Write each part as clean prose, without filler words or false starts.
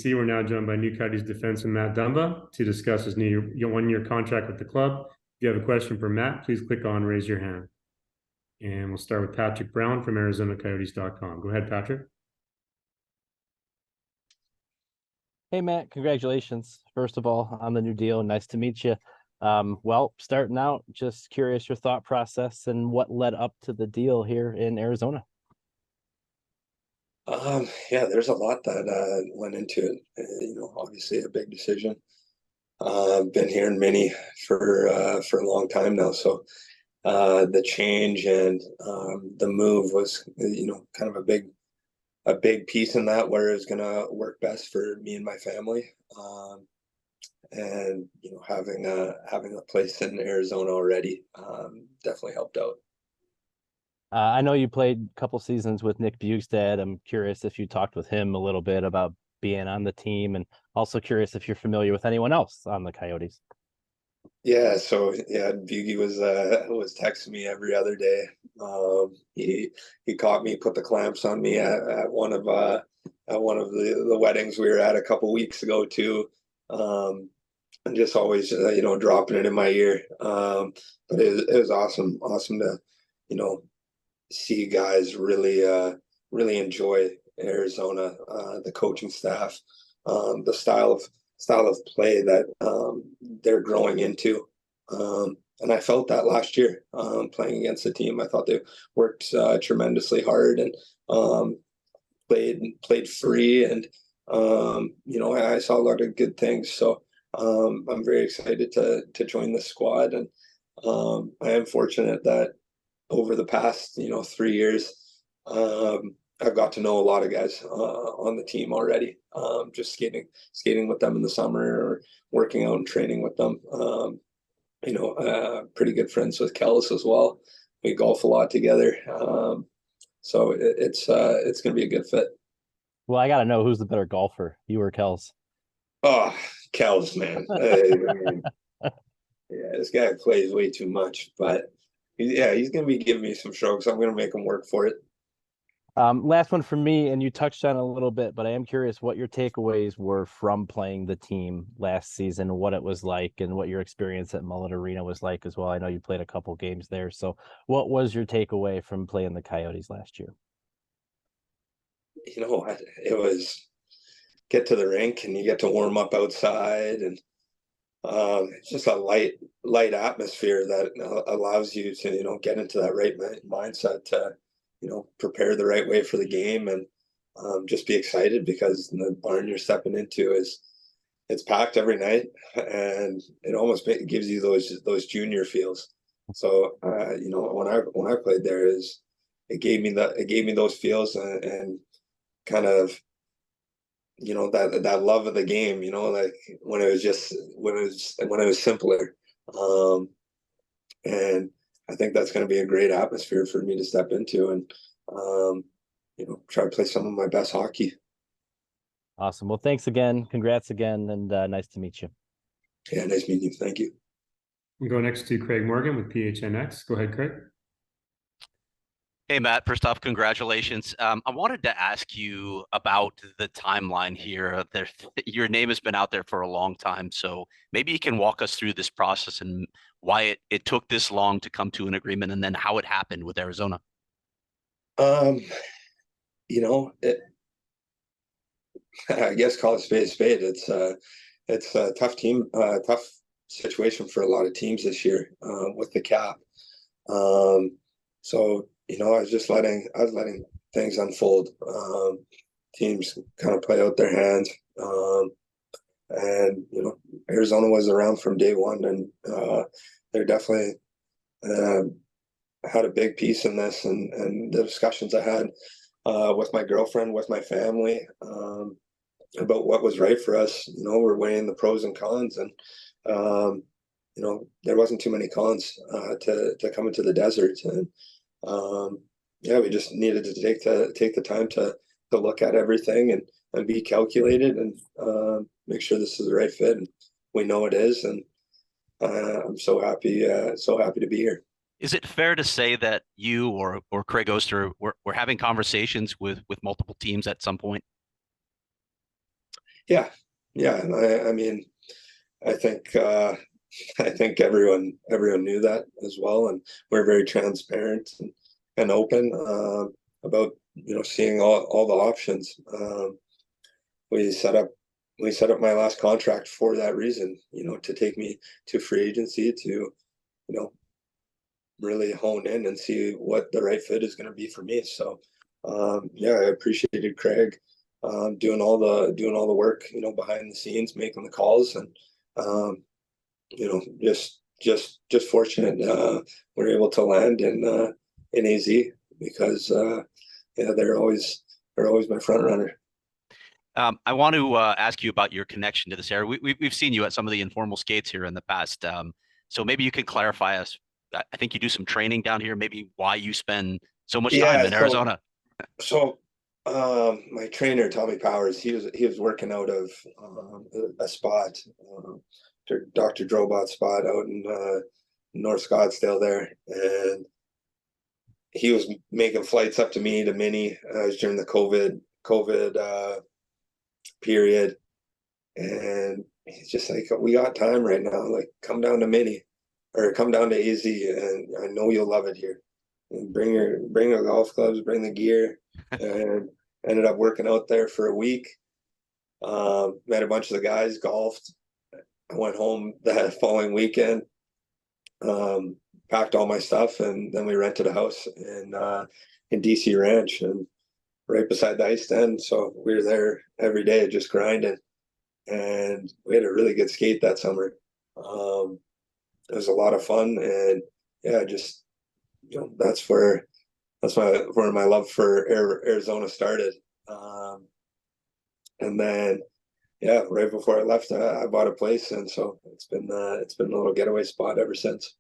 We're now joined by new Coyotes defenseman Matt Dumba to discuss his new one-year contract with the club. If you have a question for Matt, please click on raise your hand. And we'll start with Patrick Brown from ArizonaCoyotes.com. Go ahead, Patrick. Hey, Matt, congratulations, first of all, on the new deal. Nice to meet you. Well, starting out, just curious your thought process and what led up to the deal here in Arizona. Yeah, there's a lot that went into it. Obviously a big decision. I've been here in Mini for a long time now, so the change and the move was, kind of a big piece in that, where it was going to work best for me and my family. And having a place in Arizona already definitely helped out. I know you played a couple seasons with Nick Bjugstad. I'm curious if you talked with him a little bit about being on the team, and also curious if you're familiar with anyone else on the Coyotes. Yeah, so yeah, Bugie was texting me every other day. He caught me, put the clamps on me at one of the weddings we were at a couple weeks ago too, and just always dropping it in my ear. But it was awesome to see guys really enjoy Arizona, the coaching staff, the style of play that they're growing into. And I felt that last year playing against the team. I thought they worked tremendously hard and played free, and I saw a lot of good things. So I'm very excited to join the squad, and I am fortunate that over the past 3 years, I've got to know a lot of guys on the team already. Just skating with them in the summer, or working out and training with them. Pretty good friends with Kels as well. We golf a lot together. So it's going to be a good fit. Well, I got to know, who's the better golfer, you or Kels? Oh, Kels, man. Yeah, this guy plays way too much, but he's going to be giving me some strokes. I'm going to make him work for it. Last one for me, and you touched on it a little bit, but I am curious what your takeaways were from playing the team last season, what it was like, and what your experience at Mullet Arena was like as well. I know you played a couple games there. So what was your takeaway from playing the Coyotes last year? It was get to the rink and you get to warm up outside, and it's just a light atmosphere that allows you to get into that right mindset to prepare the right way for the game, and just be excited, because the barn you're stepping into it's packed every night, and it almost gives you those junior feels. So when I played there, it gave me those feels, and kind of that love of the game, like when it was simpler. And I think that's going to be a great atmosphere for me to step into, and try to play some of my best hockey. Awesome. Well, thanks again. Congrats again, and nice to meet you. Yeah, nice meeting you. Thank you. We'll go next to Craig Morgan with PHNX. Go ahead, Craig. Hey, Matt, first off, congratulations. I wanted to ask you about the timeline here. Your name has been out there for a long time, so maybe you can walk us through this process and why it took this long to come to an agreement, and then how it happened with Arizona. I guess call it spade a spade. It's a tough situation for a lot of teams this year with the cap. So I was letting things unfold. Teams kind of play out their hands, and Arizona was around from day one, and they're definitely had a big piece in this, and the discussions I had with my girlfriend, with my family, about what was right for us. We're weighing the pros and cons, and there wasn't too many cons to come into the desert, and we just needed to take the time to look at everything, and be calculated, and make sure this is the right fit. And we know it is, and I'm so happy to be here. Is it fair to say that you or Craig Oster were having conversations with multiple teams at some point? Yeah. And I mean, I think everyone knew that as well, and we're very transparent and open about seeing all the options. We set up my last contract for that reason, to take me to free agency to really hone in and see what the right fit is going to be for me. So I appreciated Craig doing all the work, behind the scenes, making the calls, and just fortunate we're able to land in AZ because they're always my front runner. I want to ask you about your connection to this area. We've seen you at some of the informal skates here in the past. So maybe you could clarify us. I think you do some training down here. Maybe why you spend so much time in Arizona. So my trainer Tommy Powers, he was working out of a spot, Dr. Drobot's spot out in North Scottsdale there, and he was making flights up to me to Minnie. I was during the COVID period, and he's just like, we got time right now, like come down to Minnie or come down to AZ, and I know you'll love it here, and bring your golf clubs, bring the gear. And ended up working out there for a week, met a bunch of the guys, golfed. I went home that following weekend, packed all my stuff, and then we rented a house in DC Ranch and right beside the ice den. So we were there every day just grinding, and we had a really good skate that summer. It was a lot of fun, and just that's where my love for Arizona started. And then right before I left, I bought a place, and so it's been a little getaway spot ever since.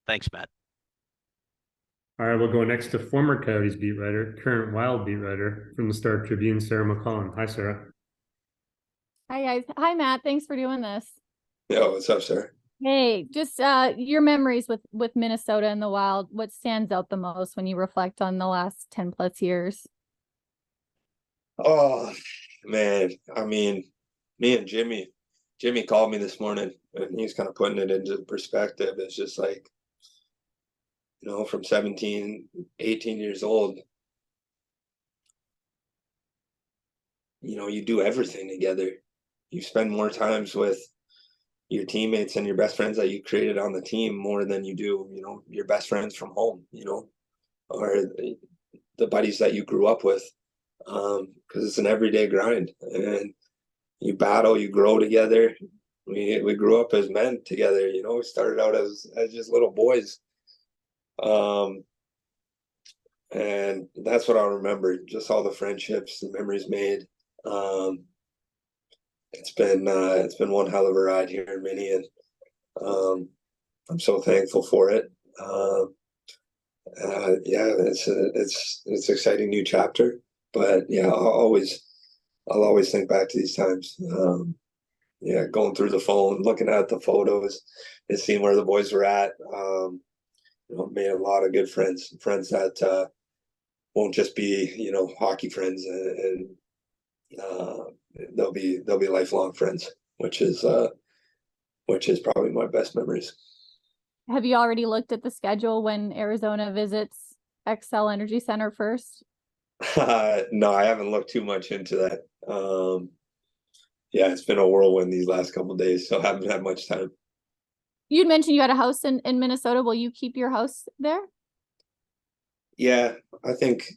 Thanks, Matt. All right, we'll go next to former Coyotes beat writer, current Wild beat writer from the Star Tribune, Sarah McCollum. Hi, Sarah. Hi, guys. Hi, Matt. Thanks for doing this. Yeah, what's up, Sarah? Hey, just your memories with Minnesota and the Wild. What stands out the most when you reflect on the last 10 plus years? Oh, man. I mean, me and Jimmy called me this morning, and he's kind of putting it into perspective. It's just like, from 17, 18 years old, you do everything together. You spend more times with your teammates and your best friends that you created on the team more than you do, your best friends from home, or the buddies that you grew up with. Because it's an everyday grind, and you battle, you grow together. We grew up as men together, we started out as just little boys. And that's what I'll remember, just all the friendships, the memories made. It's been one hell of a ride here in Minnie, and I'm so thankful for it. It's an exciting new chapter, but I'll always think back to these times. Going through the phone, looking at the photos, and seeing where the boys were at. Made a lot of good friends that won't just be hockey friends, and they'll be lifelong friends, which is probably my best memories. Have you already looked at the schedule when Arizona visits XL Energy Center first? No, I haven't looked too much into that. It's been a whirlwind these last couple of days, so I haven't had much time. You'd mentioned you had a house in Minnesota. Will you keep your house there? Yeah, I think,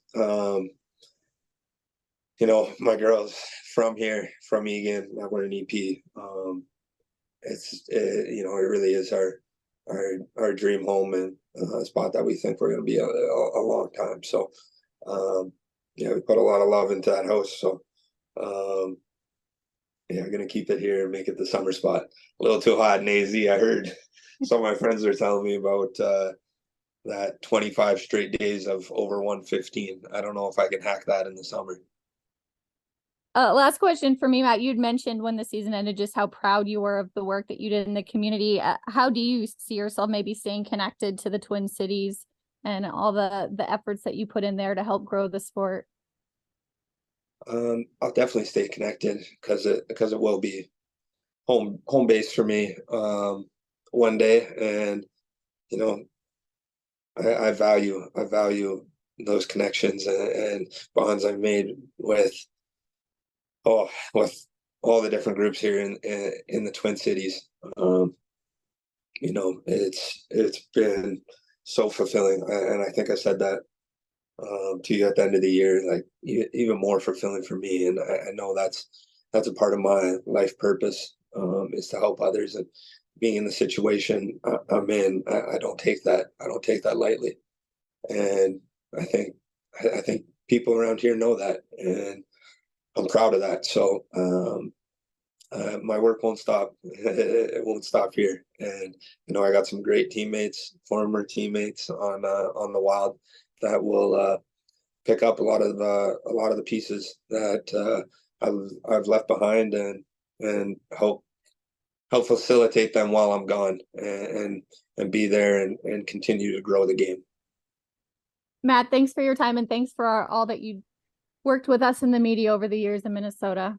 my girl's from here, from Egan. We're an EP. It really is our dream home, and a spot that we think we're going to be a long time. So, we put a lot of love into that house. So, I'm going to keep it here and make it the summer spot. A little too hot in AZ, I heard. Some of my friends are telling me about that 25 straight days of over 115. I don't know if I can hack that in the summer. Last question for me, Matt. You'd mentioned when the season ended just how proud you were of the work that you did in the community. How do you see yourself maybe staying connected to the Twin Cities and all the efforts that you put in there to help grow the sport? I'll definitely stay connected because it will be home base for me one day, and you know, I value those connections and bonds I've made with all the different groups here in the Twin Cities. You know, it's been so fulfilling, and I think I said that to you at the end of the year, like even more fulfilling for me. And I know that's a part of my life purpose, is to help others, and being in the situation I'm in, I don't take that lightly. And I think I think people around here know that, and I'm proud of that. So my work won't stop. It won't stop here. And you know, I got some great teammates, former teammates on the Wild that will pick up a lot of the pieces that I've left behind, and help facilitate them while I'm gone, and be there and continue to grow the game. Matt, thanks for your time, and thanks for all that you worked with us in the media over the years in Minnesota.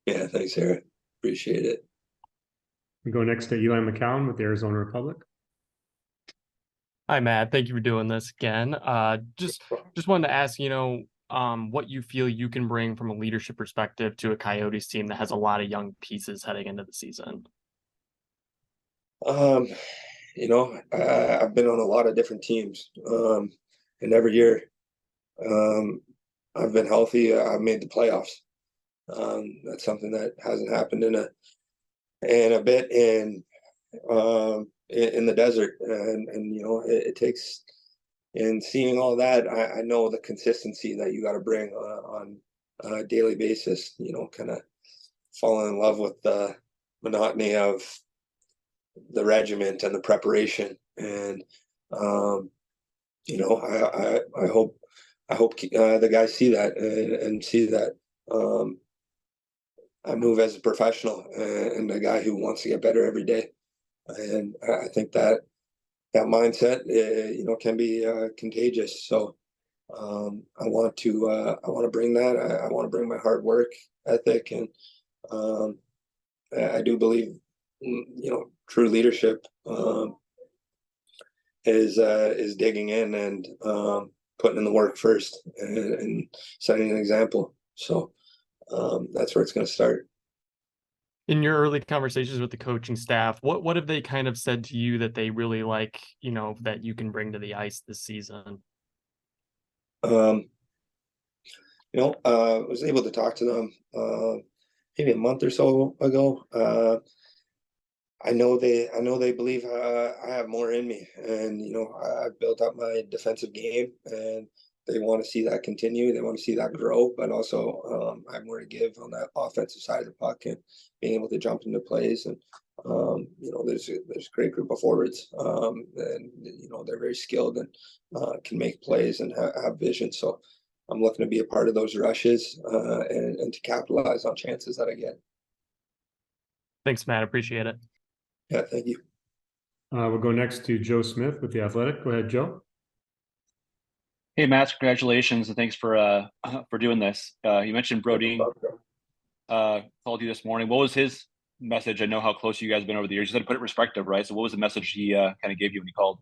Yeah, thanks, Sarah. Appreciate it. We go next to Eli McCown with the Arizona Republic. Hi, Matt. Thank you for doing this again. Just wanted to ask, what you feel you can bring from a leadership perspective to a Coyotes team that has a lot of young pieces heading into the season. You know, I've been on a lot of different teams, and every year, I've been healthy. I've made the playoffs. That's something that hasn't happened in a bit in the desert, and you know, it takes. And seeing all that, I know the consistency that you got to bring on a daily basis. You know, kind of falling in love with the monotony of the regiment and the preparation. And you know, I hope the guys see that, and see that I move as a professional and a guy who wants to get better every day. And I think that mindset, you know, can be contagious. So I want to bring that. I want to bring my hard work ethic, and I do believe, you know, true leadership is digging in and putting in the work first, and setting an example. So that's where it's going to start. In your early conversations with the coaching staff, what have they kind of said to you that they really like, that you can bring to the ice this season? You know, I was able to talk to them maybe a month or so ago. I know they believe I have more in me, and you know, I've built up my defensive game, and they want to see that continue. They want to see that grow, but also I have more to give on that offensive side of the puck, and being able to jump into plays. And you know, there's a great group of forwards, and you know, they're very skilled and can make plays and have vision. So I'm looking to be a part of those rushes, and to capitalize on chances that I get. Thanks, Matt. Appreciate it. Yeah, thank you. We'll go next to Joe Smith with The Athletic. Go ahead, Joe. Hey, Matt, congratulations, and thanks for doing this. You mentioned Brodie called you this morning. What was his message? I know how close you guys have been over the years. You said to put it in perspective, right? So what was the message he kind of gave you when he called?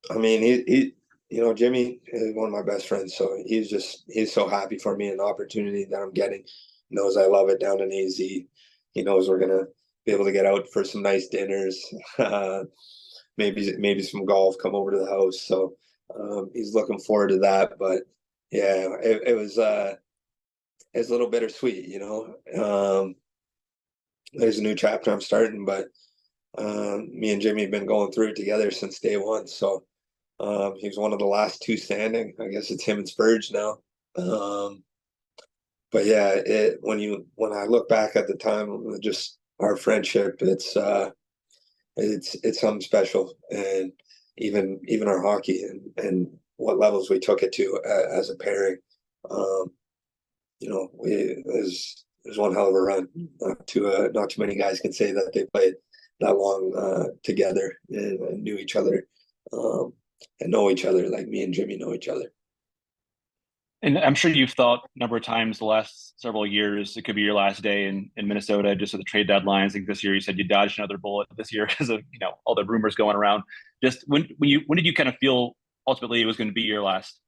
I mean, he you know, Jimmy is one of my best friends, so he's so happy for me and the opportunity that I'm getting. He knows I love it down in AZ. He knows we're gonna be able to get out for some nice dinners, maybe some golf, come over to the house. So he's looking forward to that. But yeah, it was a little bittersweet, you know. There's a new chapter I'm starting, but me and Jimmy have been going through it together since day one. So he was one of the last two standing. I guess it's him and Spurge now. But yeah, when I look back at the time, just our friendship, it's something special. And even our hockey, and what levels we took it to as a pairing. You know, there's one hell of a run. Not too many guys can say that they played that long together, and knew each other, and know each other like me and Jimmy know each other. And I'm sure you've thought a number of times the last several years, it could be your last day in Minnesota, just with the trade deadlines. I think this year you said you dodged another bullet this year because of, all the rumors going around. Just when did you kind of feel ultimately it was going to be your last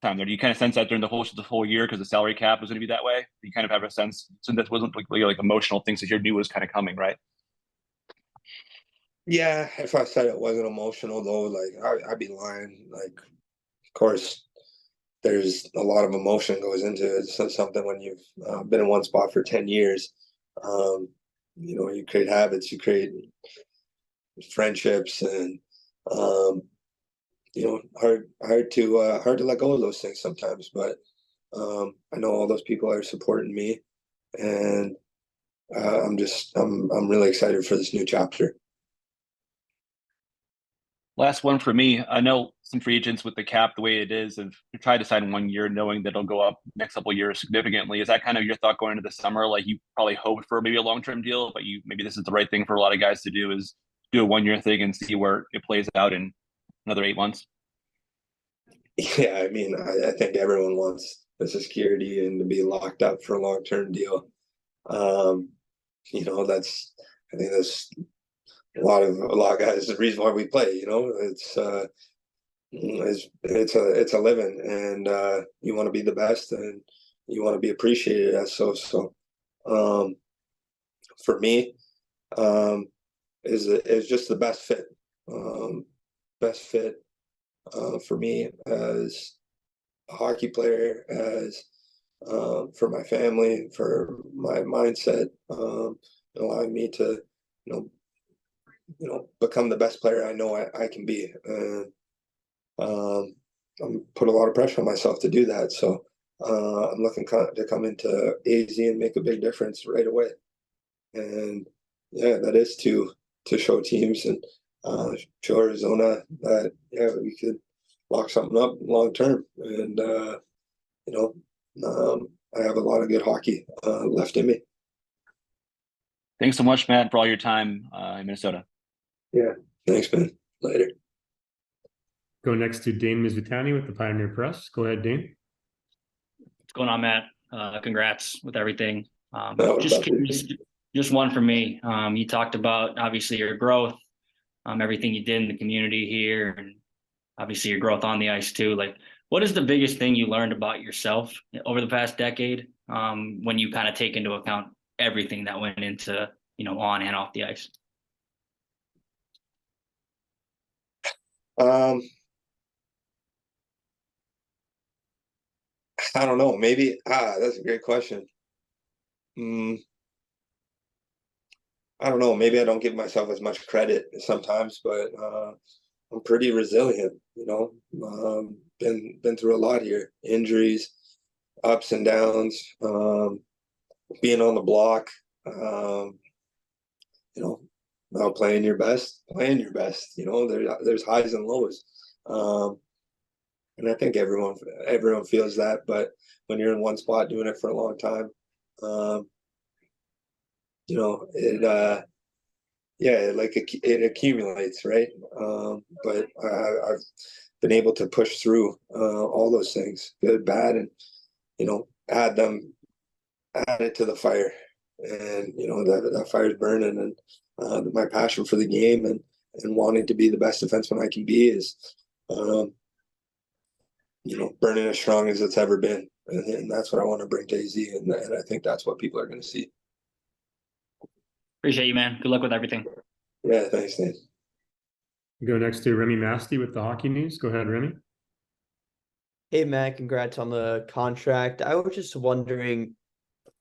time there? Do you kind of sense that during the whole year because the salary cap was going to be that way? You kind of have a sense, so that wasn't like emotional things that you knew was kind of coming, right? Yeah, if I said it wasn't emotional though, like I'd be lying. Like, of course, there's a lot of emotion goes into it. So something when you've been in one spot for 10 years, you create habits, you create friendships, and hard to let go of those things sometimes. But I know all those people are supporting me, and I'm really excited for this new chapter. Last one for me. I know some free agents with the cap the way it is have tried to sign 1 year knowing that it'll go up next couple of years significantly. Is that kind of your thought going into the summer? Like you probably hoped for maybe a long-term deal, but maybe this is the right thing for a lot of guys to do, is do a 1 year thing and see where it plays out in another 8 months? Yeah, I mean, I think everyone wants the security and to be locked up for a long-term deal. I think that's a lot of guys. The reason why we play, it's a living, and you want to be the best, and you want to be appreciated as so. So, for me, is just the best fit. Best fit for me as a hockey player, as for my family, for my mindset, allowing me to, become the best player I know I can be. And I'm put a lot of pressure on myself to do that. So I'm looking to come into AZ and make a big difference right away. And yeah, that is to show teams and show Arizona that we could lock something up long term. And I have a lot of good hockey left in me. Thanks so much, Matt, for all your time in Minnesota. Yeah, thanks, man. Later. Go next to Dane Mizutani with the Pioneer Press. Go ahead, Dane. What's going on, Matt? Congrats with everything. Just one for me. You talked about obviously your growth, everything you did in the community here, and obviously your growth on the ice too. Like, what is the biggest thing you learned about yourself over the past decade, when you kind of take into account everything that went into, on and off the ice? I don't know. Maybe that's a great question. I don't know. Maybe I don't give myself as much credit sometimes, but I'm pretty resilient. Been through a lot here. Injuries, ups and downs, being on the block. Not playing your best. There's highs and lows. And I think everyone feels that, but when you're in one spot doing it for a long time, it accumulates, right? But I've been able to push through all those things, good, bad, and add it to the fire, and that fire's burning, and my passion for the game and wanting to be the best defenseman I can be is burning as strong as it's ever been. And that's what I want to bring to AZ. And I think that's what people are going to see. Appreciate you, man. Good luck with everything. Yeah, thanks, Nate. Go next to Remy Masty with the Hockey News. Go ahead, Remy. Hey, Matt, congrats on the contract. I was just wondering,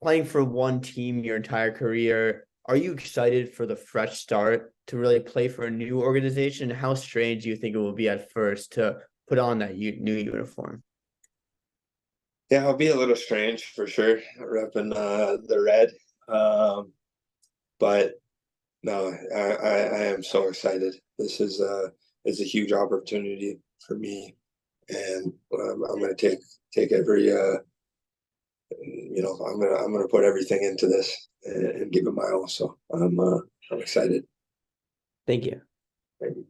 playing for one team your entire career, are you excited for the fresh start to really play for a new organization? How strange do you think it will be at first to put on that new uniform? Yeah, it'll be a little strange for sure, repping the red. But no, I am so excited. This is a huge opportunity for me, and I'm going to take every I'm going to put everything into this and give it my all. So I'm excited. Thank you. Thank you.